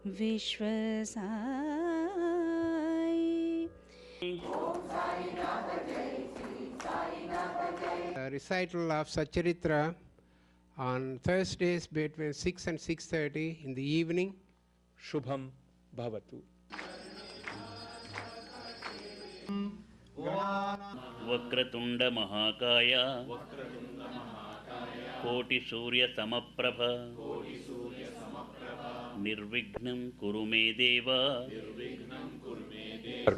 Vishwa Sai. Recital of Satcharitra on Thursdays between 6 and 6:30 in the evening. Shubham Bhavatu. Vakratunda महाकाय कोटि सूर्य समप्रभ निर्विघ्नं कुरु मे देव.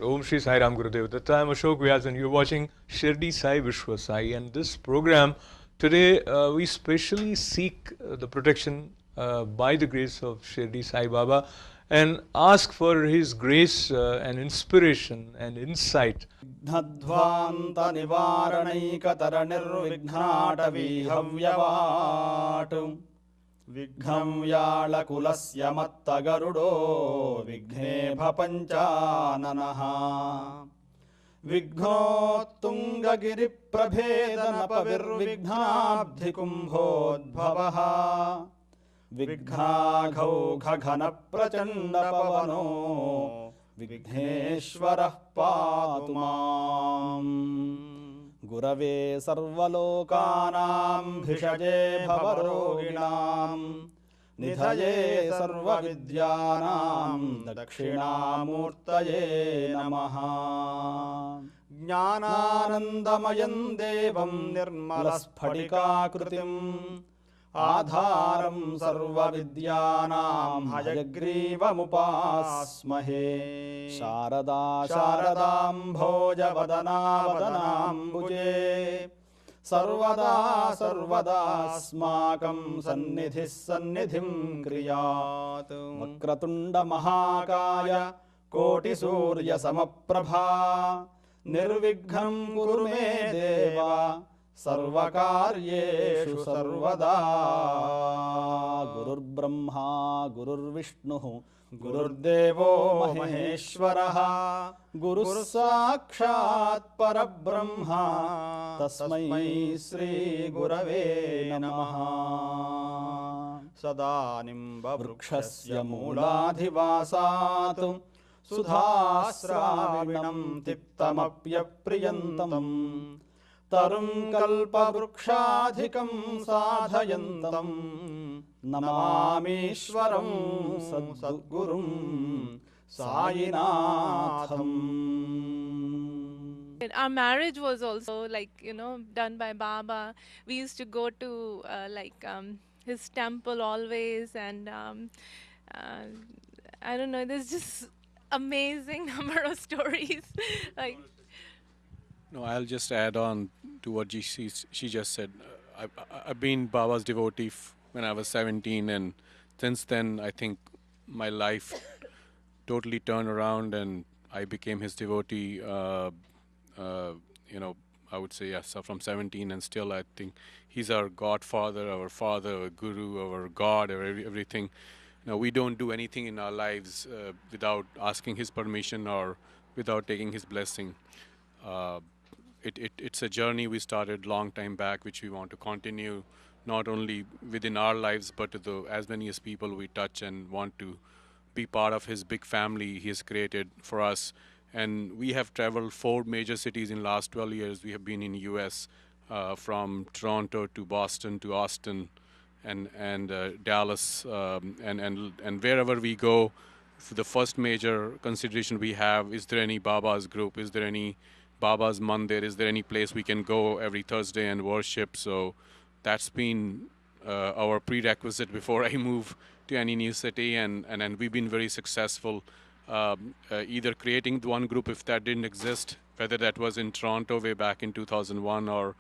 Om Shri Sai Ram Gurudev. The time Ashok Vyas and you're watching Shirdi Sai Vishwa Sai, and this program today we specially seek the protection by the grace of Shirdi Sai Baba and ask for his grace and inspiration and insight. Dhadvanta nivaranayikatara nirvighnatavi havyavatu Vighram yala kulasya matta garudo Vignebha panchananaha Vighnotunga giri prabhedana pavirvighnabdhi kumbhodbhavaha Vighnaghau ghana prachanda pavano Vigneshwarah paatu maam Gurave sarvalokanam bhishaje bhavaroginam Nidhaye sarvavidyanam dakshinamurtaye namaha Jnananandamayam devam nirmalasphadikakrutim Adharam sarvavidyanam hayagrivamupaasmahe Sharadam bhojavadana vadanambuje Sarvada smakam sannidhim kriyat Vakratunda mahakaya koti surya samaprabha Nirvigham kuru me deva Sarvakaryeshu sarvada Gurur Brahma Gurur Vishnu Gurur Devo Maheshwaraha Guru Sakshat Parabrahma Tasmai Sri Gurave Namaha Sadanimba Vrukshasya Mooladhivasatu Sudhasravinam Tiptamapya Priyantam Tarum kalpa vrukshadhikam sadhayantam Namamishwaram sadgurum Sainatham. Our marriage was also done by Baba. We used to go to his temple always, and I don't know, there's just amazing number of stories. No, I'll just add on to what she just said. I've been Baba's devotee when I was 17, and since then I think my life totally turned around and I became his devotee. I would say yes, from 17, and still I think he's our godfather, our father, our guru, our God, our everything. Now, we don't do anything in our lives without asking his permission or without taking his blessing. It's a journey we started long time back, which we want to continue, not only within our lives, but to as many as people we touch, and want to be part of his big family he has created for us. And we have traveled 4 major cities in last 12 years. We have been in US, from Toronto to Boston to Austin, and Dallas, and wherever we go, the first major consideration we have: is there any Baba's group? Is there any Baba's Mandir? Is there any place we can go every Thursday and worship? So that's been our prerequisite before I move to any new city, and we've been very successful, either creating one group if that didn't exist, whether that was in Toronto way back in 2001 or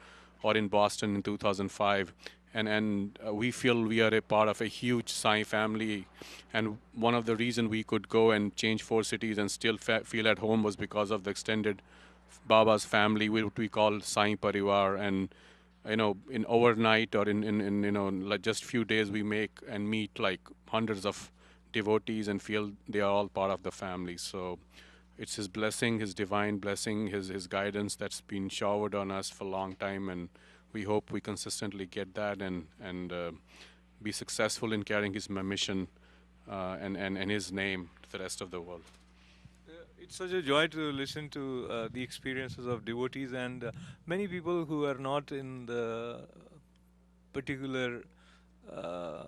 in Boston in 2005. And we feel we are a part of a huge Sai family, and one of the reasons we could go and change 4 cities and still feel at home was because of the extended Baba's family, what we call Sai Parivar. And in overnight or in like just few days, we make and meet like hundreds of devotees and feel they are all part of the family. So it's his blessing, his divine blessing, his guidance that's been showered on us for a long time, and we hope we consistently get that and be successful in carrying his mission and his name to the rest of the world. It's such a joy to listen to the experiences of devotees, and many people who are not in the particular uh,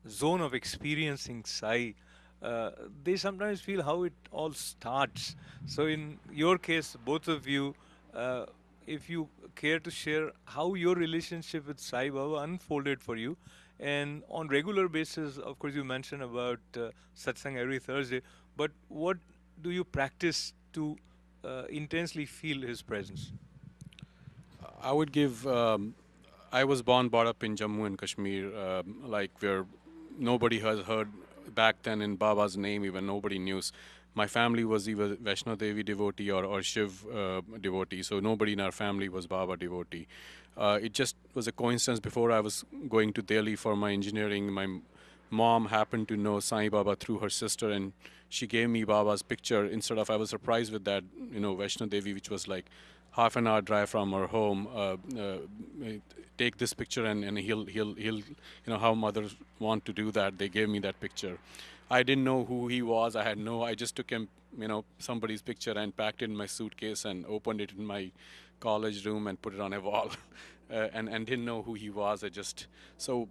zone of experiencing Sai, they sometimes feel how it all starts. So, in your case, both of you, uh, if you care to share how your relationship with Sai Baba unfolded for you, and on regular basis, of course, you mentioned about satsang every Thursday, but what do you practice to intensely feel his presence? I would give. I was born, brought up in Jammu and Kashmir, like where nobody has heard back then in Baba's name. Even nobody knew. My family was either Vaishno Devi devotee or Shiv devotee, so nobody in our family was Baba devotee. It just was a coincidence. Before I was going to Delhi for my engineering, my mom happened to know Sai Baba through her sister, and she gave me Baba's picture. Instead of, I was surprised with that, Vaishno Devi, which was like half an hour drive from her home. Take this picture, and he'll, how mothers want to do that. They gave me that picture. I didn't know who he was. I just took him, somebody's picture and packed it in my suitcase and opened it in my college room and put it on a wall, and didn't know who he was. So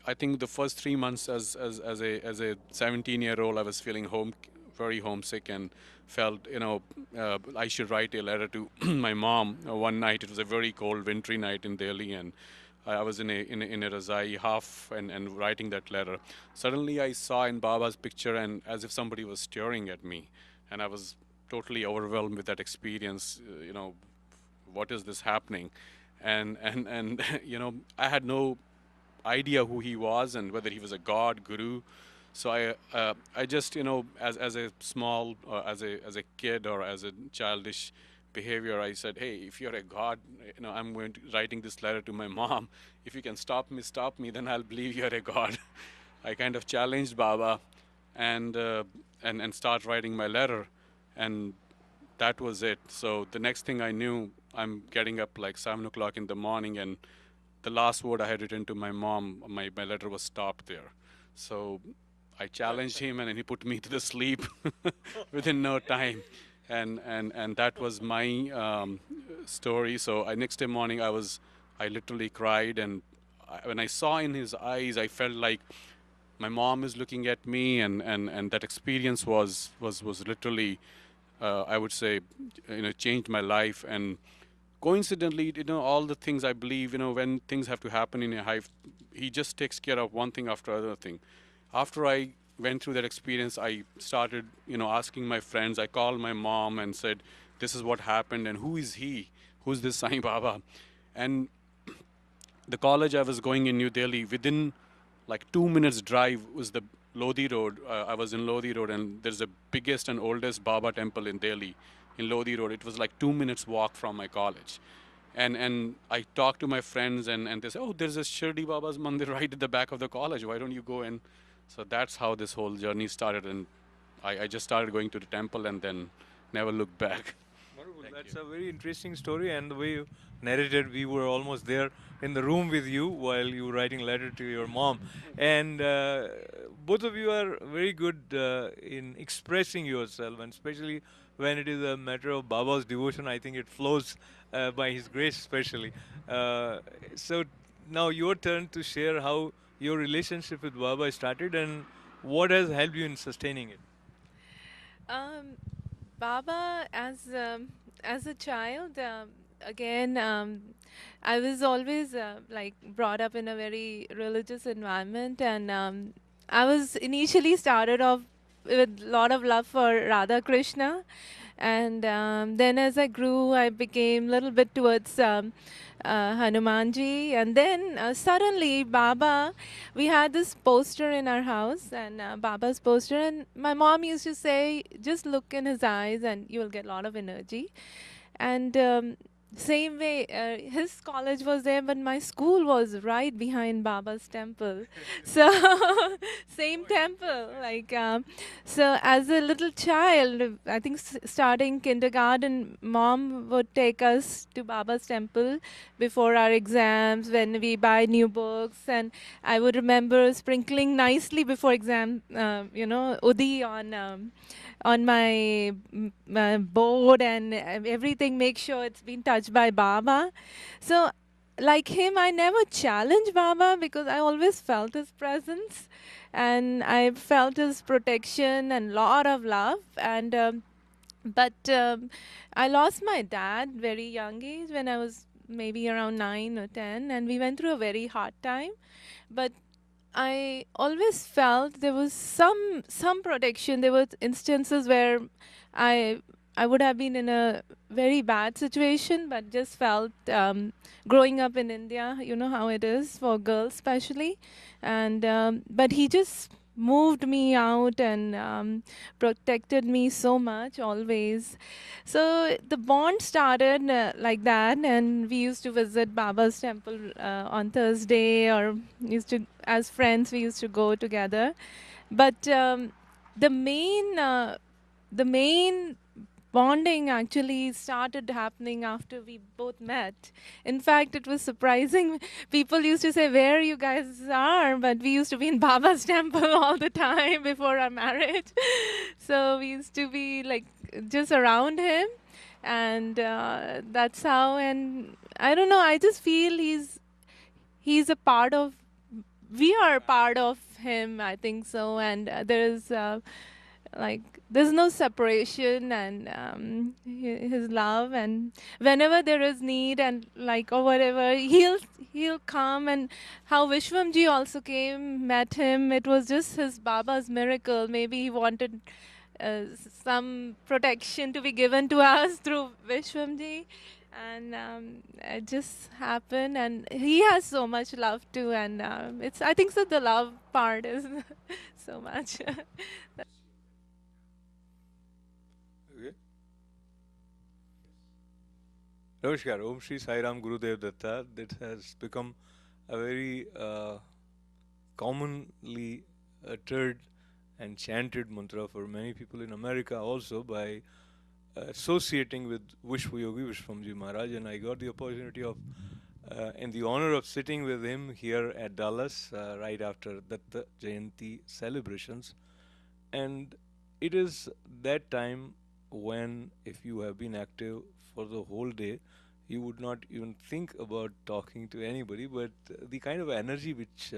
I think the first 3 months as a 17-year-old, I was feeling very homesick, and felt I should write a letter to my mom. One night, it was a very cold, wintry night in Delhi, and I was in a razai half and writing that letter. Suddenly, I saw in Baba's picture, and as if somebody was staring at me, and I was totally overwhelmed with that experience. What is this happening? And I had no idea who he was and whether he was a god, guru. So I just, as a small, as a kid or as a childish behavior, I said, hey, if you're a god, I'm writing this letter to my mom. If you can stop me, then I'll believe you're a god. I kind of challenged Baba, and start writing my letter, and that was it. So the next thing I knew, I'm getting up like 7 o'clock in the morning, and the last word I had written to my mom, my letter was stopped there. So I challenged him, and he put me to the sleep within no time. And that was my story. So next day morning, I literally cried, and when I saw in his eyes, I felt like my mom is looking at me, and that experience was literally, I would say, changed my life. And coincidentally, all the things I believe, when things have to happen in your life, he just takes care of one thing after another thing. After I went through that experience, I started, asking my friends. I called my mom and said, this is what happened, and who is he? Who's this Sai Baba? And the college I was going in New Delhi, within like 2 minutes drive was the Lodi Road. I was in Lodi Road, and there's the biggest and oldest Baba temple in Delhi, in Lodi Road. It was like 2 minutes walk from my college. And I talked to my friends, and they said, oh, there's a Shirdi Baba's mandir right at the back of the college. Why don't you go in? So that's how this whole journey started, and I just started going to the temple and then never looked back. Wonderful. That's a very interesting story, and the way you narrated, we were almost there in the room with you while you were writing a letter to your mom. And both of you are very good in expressing yourself, and especially when it is a matter of Baba's devotion, I think it flows by his grace especially. So now your turn to share how your relationship with Baba started and what has helped you in sustaining it. Baba, as a child, again, I was always like brought up in a very religious environment, and I was initially started off with a lot of love for Radha Krishna, and then as I grew, I became a little bit towards Hanumanji, and then suddenly Baba, we had this poster in our house, and Baba's poster, and my mom used to say, just look in his eyes and you will get a lot of energy. And same way, his college was there, but my school was right behind Baba's temple. So, same temple. So as a little child, I think starting kindergarten, mom would take us to Baba's temple before our exams when we buy new books, and I would remember sprinkling nicely before exam, udi on my board and everything. Make sure it's been touched by Baba. So like him, I never challenged Baba because I always felt his presence and I felt his protection and lot of love. But I lost my dad very young age when I was maybe around 9 or 10, and we went through a very hard time. But I always felt there was some protection. There were instances where I I would have been in a very bad situation, but just felt growing up in India, you know how it is for girls especially, and but he just moved me out and protected me so much always. So the bond started like that, and we used to visit Baba's temple on Thursday, or used to, as friends, we used to go together. But the main, uh, the main bonding actually started happening after we both met. In fact, it was surprising. People used to say, "Where you guys are?" But we used to be in Baba's temple all the time before our marriage. So we used to be like just around him, and that's how. And I don't know. I just feel he's a part of. We are a part of him. I think so. And there is. Like there's no separation, and his love, and whenever there is need and like or whatever, he'll come. And how Vishwamji also came, met him, it was just his Baba's miracle. Maybe he wanted some protection to be given to us through Vishwamji, and it just happened. And he has so much love too, and it's, I think so, the love part is so much. Okay. Namaskar. Om Shri Sai Ram Gurudev Datta. That has become a very commonly uttered and chanted mantra for many people in America also by associating with Vishwayogi Vishwamji Maharaj. And I got the opportunity of and the honor of sitting with him here at Dallas right after Datta Jayanti celebrations. And it is that time when, if you have been active for the whole day, you would not even think about talking to anybody. But the kind of energy which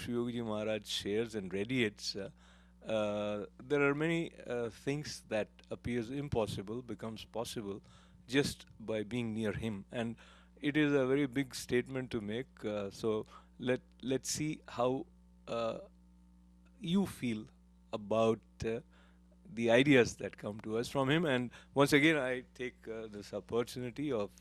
Yogi Maharaj shares and radiates, there are many things that appears impossible becomes possible just by being near him, and it is a very big statement to make. So let's see how you feel about the ideas that come to us from him. And once again, I take this opportunity of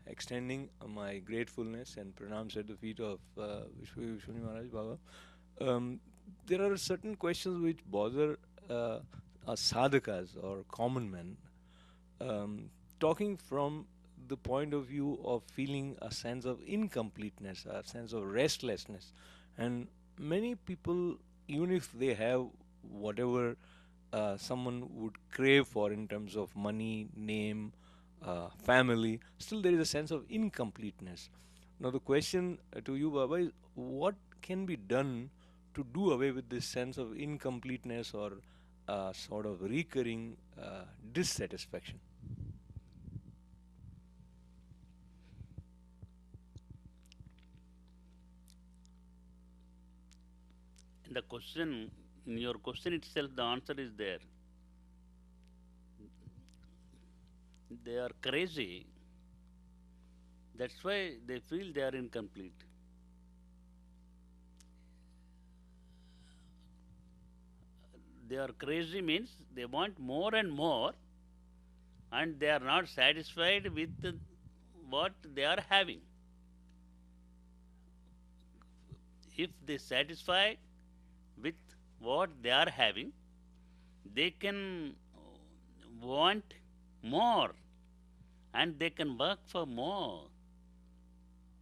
extending my gratefulness and pranams at the feet of Vishwani Maharaj Baba. There are certain questions which bother us sadhakas or common men. Talking from the point of view of feeling a sense of incompleteness, a sense of restlessness, and many people, even if they have whatever someone would crave for in terms of money, name, family, still there is a sense of incompleteness. Now, the question to you, Baba, is what can be done to do away with this sense of incompleteness or sort of recurring dissatisfaction? The question, in your question itself, the answer is there. They are crazy. That's why they feel they are incomplete. They are crazy means they want more and more, and they are not satisfied with what they are having. If they satisfy with what they are having, they can want more and they can work for more.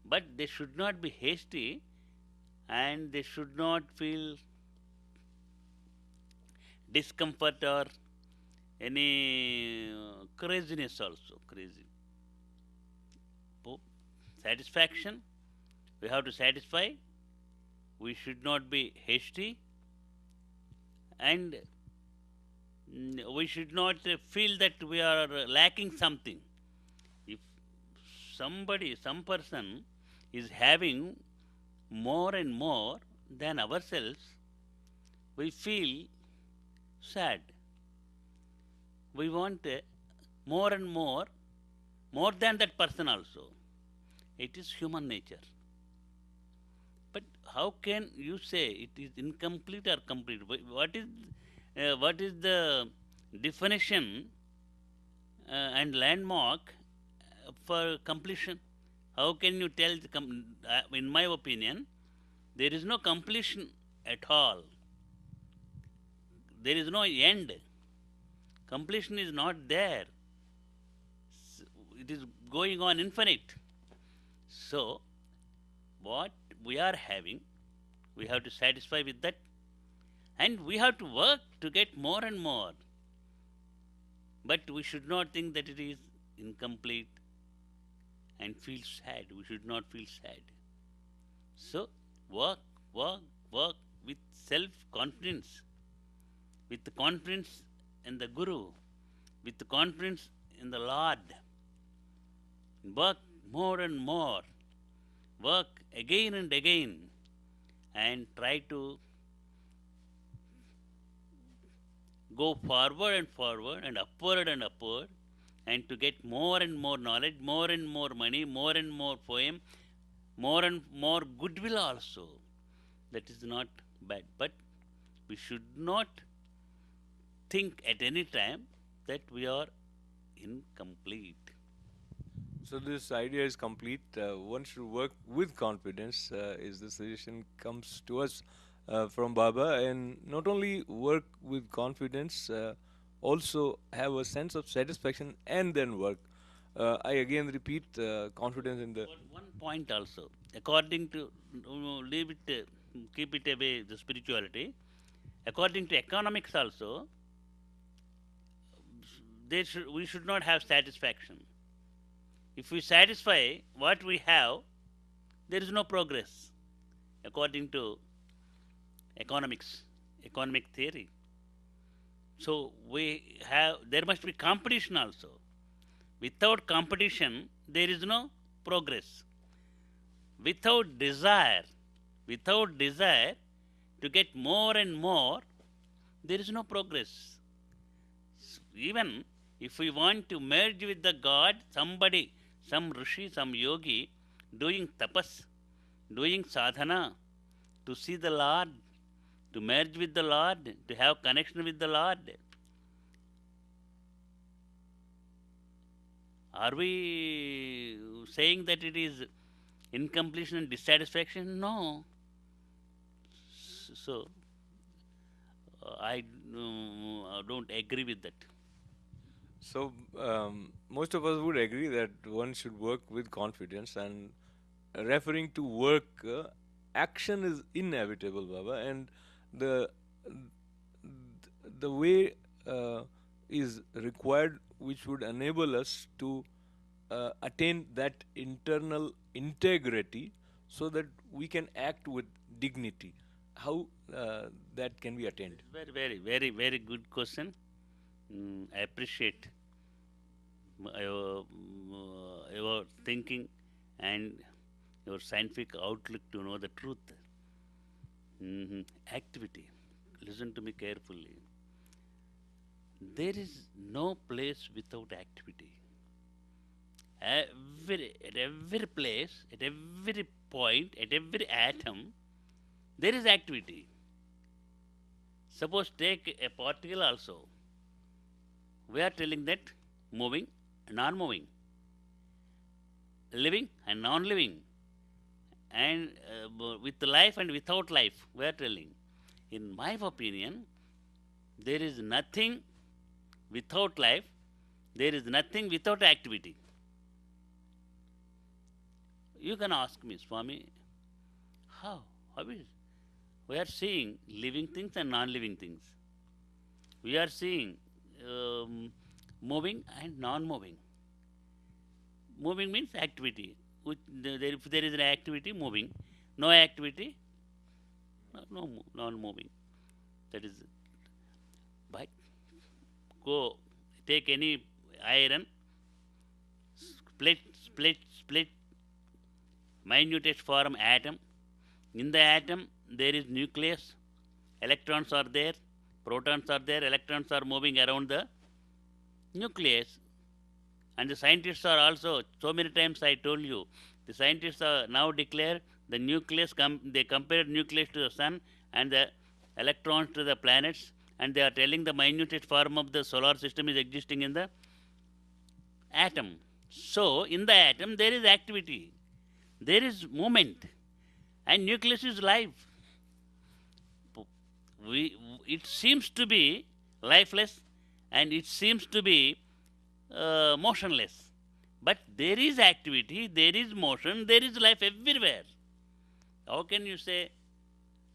But they should not be hasty and they should not feel discomfort or any craziness also, crazy. Satisfaction, we have to satisfy, we should not be hasty, and we should not feel that we are lacking something. If some person is having more and more than ourselves, we feel sad. We want more and more than that person also. It is human nature. But how can you say it is incomplete or complete? What is the definition and landmark for completion? How can you tell? In my opinion, there is no completion at all. There is no end. Completion is not there. It is going on infinite. So, what we are having, we have to satisfy with that, and we have to work to get more and more. But we should not think that it is incomplete and feel sad. We should not feel sad. So, work with self-confidence, with the confidence in the Guru, with the confidence in the Lord. Work more and more, work again and again, and try to go forward and upward, and to get more and more knowledge, more and more money, more and more fame, more and more goodwill also. That is not bad, but we should not think at any time that we are incomplete. So this idea is complete. One should work with confidence. Is the suggestion comes to us from Baba, and not only work with confidence, also have a sense of satisfaction and then work. I again repeat, confidence in the. One point also, according to leave it, keep it away the spirituality. According to economics also, we should not have satisfaction. If we satisfy what we have, there is no progress, according to economics, economic theory. So there must be competition also. Without competition, there is no progress. Without desire to get more and more, there is no progress. Even if we want to merge with the God, somebody, some rishi, some yogi, doing tapas, doing sadhana, to see the Lord, to merge with the Lord, to have connection with the Lord. Are we saying that it is incompletion and dissatisfaction? No. So, I don't agree with that. So most of us would agree that one should work with confidence, and referring to work, action is inevitable, Baba, and the way is required which would enable us to attain that internal integrity so that we can act with dignity. How that can be attained? Very good question. I appreciate your thinking and your scientific outlook to know the truth. Activity. Listen to me carefully. There is no place without activity. At every place, at every point, at every atom, there is activity. Suppose take a particle also. We are telling that moving and non-moving, living and non-living, and with life and without life, we are telling. In my opinion, there is nothing without life, there is nothing without activity. You can ask me, Swami, how is? We are seeing living things and non-living things. we are seeing moving and non-moving. Moving means activity. If there is an activity, moving. No activity, non-moving. That is. But go take any iron, split, minutest form atom. In the atom, there is nucleus. Electrons are there, protons are there, electrons are moving around the nucleus. And the scientists are also, so many times I told you, the scientists are now declare the nucleus, they compared nucleus to the sun and the electrons to the planets, and they are telling the minutest form of the solar system is existing in the atom. So, in the atom there is activity, there is movement, and nucleus is life. It seems to be lifeless and it seems to be motionless. But there is activity, there is motion, there is life everywhere. How can you say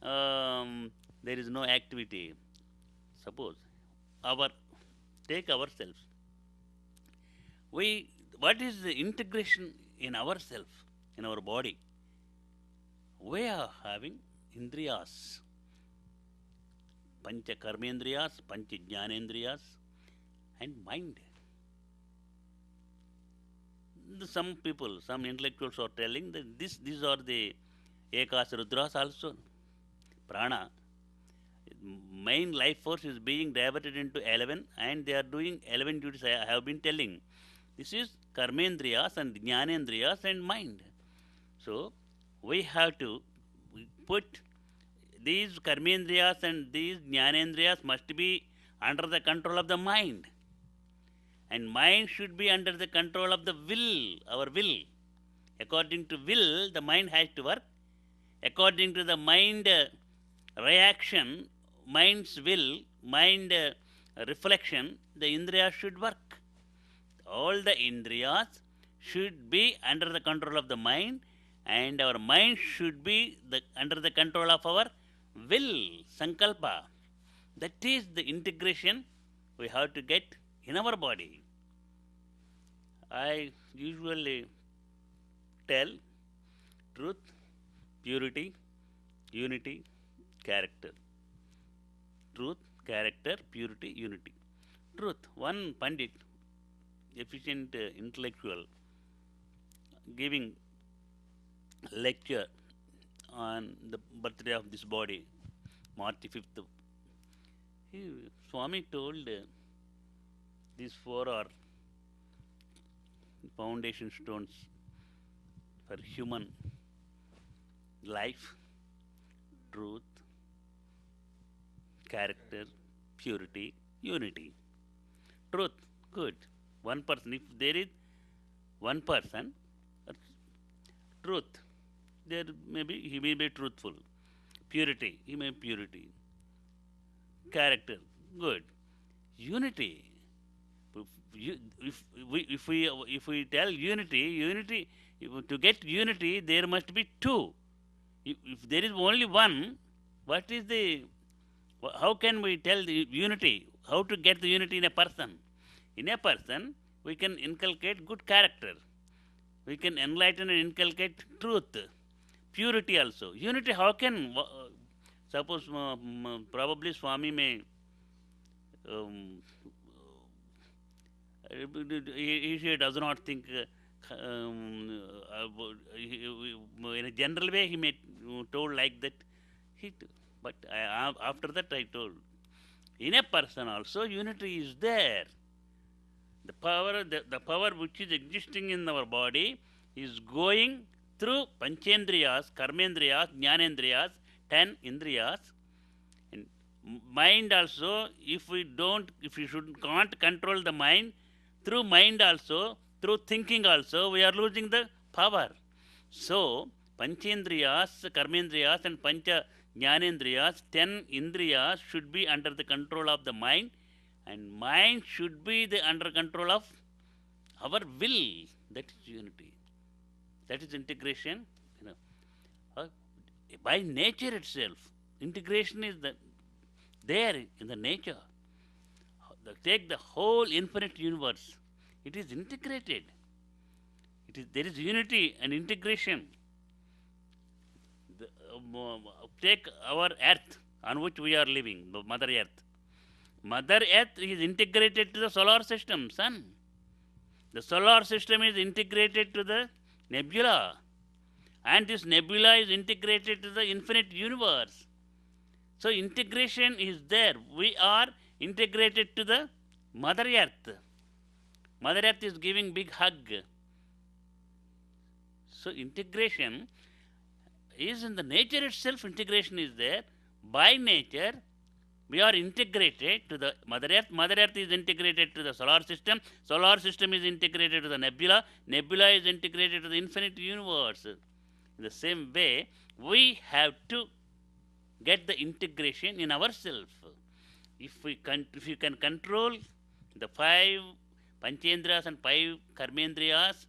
there is no activity? Suppose take ourselves. What is the integration in ourselves, in our body? We are having indriyas. Pancha karmendriyas, pancha jnanendriyas, and mind. Some people, some intellectuals are telling that these are the Ekas Rudras also. Prana. Main life force is being diverted into 11 and they are doing 11 duties. I have been telling. This is karmendriyas and jnanendriyas and mind. So, we have to put these karmendriyas and these jnanendriyas must be under the control of the mind. And mind should be under the control of the will, our will. According to will, the mind has to work. According to the mind reaction, mind's will, mind reflection, the indriyas should work. All the indriyas should be under the control of the mind, and our mind should be under the control of our will, sankalpa. That is the integration we have to get in our body. I usually tell truth, purity, unity, character. Truth, character, purity, unity. Truth. One Pandit, efficient intellectual, giving lecture on the birthday of this body, March 5th. Swami told these four are foundation stones for human life: truth, character, purity, unity. Truth, good. One person, if there is one person, truth, there he may be truthful. Purity, he may be purity. Character, good. Unity. If we tell unity, to get unity, there must be two. If there is only one, what is how can we tell the unity? How to get the unity in a person? In a person, we can inculcate good character. We can enlighten and inculcate truth. Purity also. Unity, how can, suppose probably Swami may, he does not think, in a general way he may told like that. But after that I told, in a person also unity is there. The power which is existing in our body is going through panchendriyas, karmendriyas, jnanendriyas, 10 indriyas. And mind also, if we can't control the mind, through mind also, through thinking also, we are losing the power. So, panchendriyas, karmendriyas and pancha jnanendriyas, 10 indriyas should be under the control of the mind, and mind should be under control of our will. That is unity. That is integration. By nature itself, integration is there in the nature. take the whole infinite universe. It is integrated. There is unity and integration. Take our earth on which we are living, the Mother Earth. Mother Earth is integrated to the solar system, Sun. The solar system is integrated to the nebula. And this nebula is integrated to the infinite universe. So integration is there. We are integrated to the Mother Earth. Mother Earth is giving big hug. So integration is in the nature itself. Integration is there. By nature, we are integrated to the Mother Earth. Mother Earth is integrated to the solar system. Solar system is integrated to the nebula. Nebula is integrated to the infinite universe. In the same way, we have to get the integration in ourselves. If you can control the 5 Panchendriyas and 5 Karmendriyas,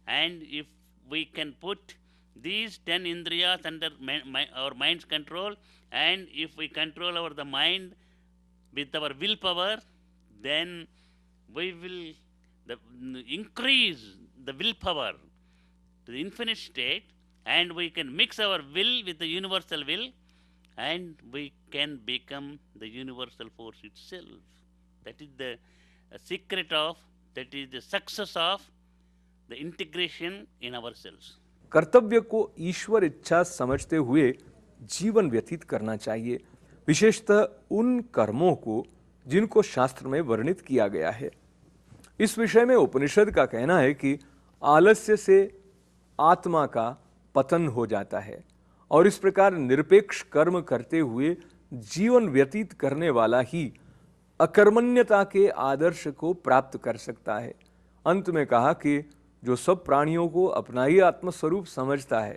and if we can put these 10 Indriyas under our mind's control, and if we control the mind with our willpower, then we will increase the willpower to the infinite state, and we can mix our will with the universal will, and we can become the universal force itself. That is the secret of, that is the success of the integration in ourselves. कर्तव्य को ईश्वर इच्छा समझते हुए जीवन व्यतीत करना चाहिए, विशेषतः उन कर्मों को जिनको शास्त्र में वर्णित किया गया है। इस विषय में उपनिषद का कहना है कि आलस्य से आत्मा का पतन हो जाता है और इस प्रकार निरपेक्ष कर्म करते हुए जीवन व्यतीत करने वाला ही अकर्मण्यता के आदर्श को प्राप्त कर सकता है। अंत में कहा कि जो सब प्राणियों को अपना ही आत्मस्वरूप समझता है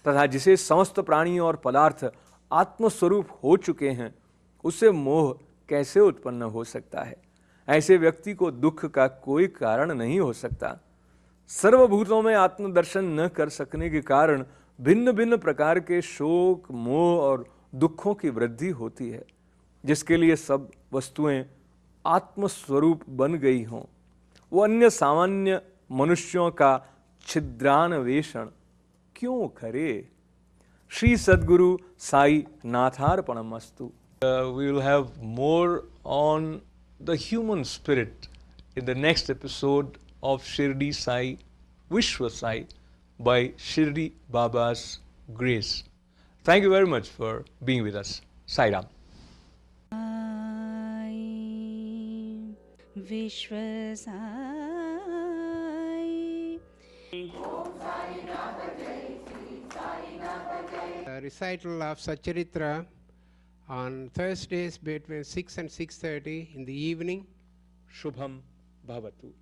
तथा जिसे समस्त प्राणी और पदार्थ आत्मस्वरूप हो चुके हैं, उससे मोह कैसे उत्पन्न हो सकता है? ऐसे व्यक्ति को दुख का कोई कारण नहीं हो सकता। सर्वभूतों में आत्मदर्शन न कर सकने के कारण भिन्न भिन्न प्रकार के शोक, मोह और दुखों की वृद्धि होती है। जिसके लिए सब वस्तुएं आत्मस्वरूप बन गई हों, वो अन्य सामान्य मनुष्यों का छिद्रान्वेषण क्यों करे? श्री सद्गुरु Sai नाथार्पणमस्तु. We will have more on the human spirit in the next episode of Shirdi Sai Vishwa Sai by Shirdi Baba's grace. Thank you very much for being with us. Sai Ram. Vishwa Sai. Recital of Satcharitra on Thursdays between 6 and 6:30 in the evening. Shubham Bhavatu.